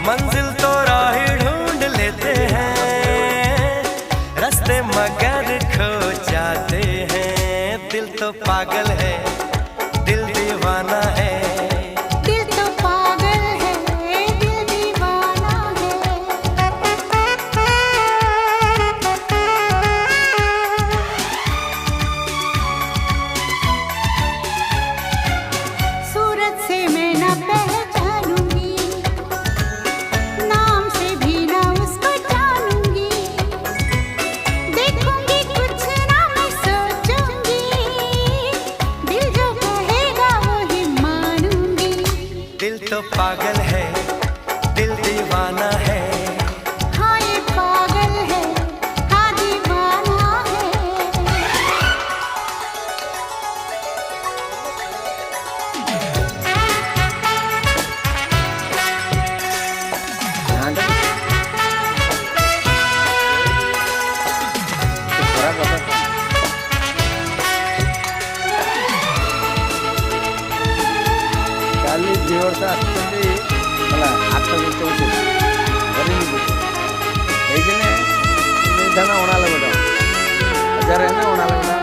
मंजिल तो राही ढूंढ लेते हैं, रास्ते मगर खो जाते हैं। दिल तो पागल है, दिल दीवाना है। दिल तो पागल है, दिल दीवाना है। सूरत से मैं न पहचानूंगी, नाम से भी न उसको जानूंगी। देखूंगी कुछ ना मैं सोचूंगी, दिल जो कहेगा वो ही मानूंगी। दिल तो पागल है, दिल दीवाना है। हाँ ये पागल है, हाँ दीवाना है। କାଲି ଦି ବର୍ଷ ଆସିଛନ୍ତି ହେଲା 8 ବର୍ଷ ହେଇଦିନେ ଧାନ ଅଣାଲେ ଗୋଟେ 1000 ହେଲେ ଅଣାଲେ ଗୋଟେ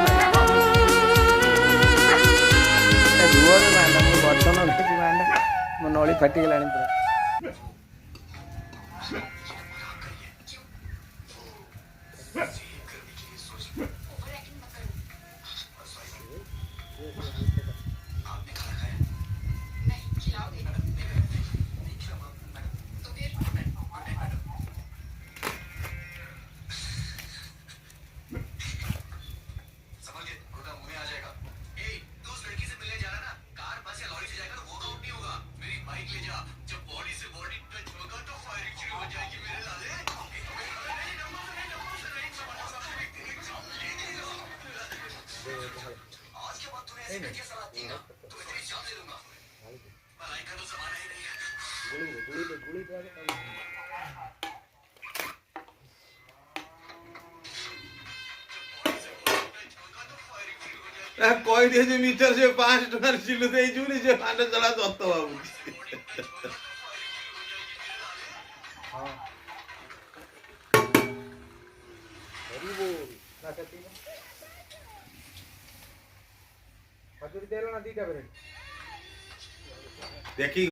ରୁଆରେ ବାନ୍ଧା ମୁଁ ବର୍ତ୍ତମାନ ନେଇକି ବାନ୍ଧା ମୋ ନଳି ଫାଟିଗଲାଣି ପୁରା। କହିଦିଏ ଯେ ମିଟର ସେ 5 ଟଙ୍କାର ସିଲୁ ଦେଇଛୁ ସେ ପାଣ୍ଡ ଚଲା ସତ ଭାବୁଛି। ଦେଖି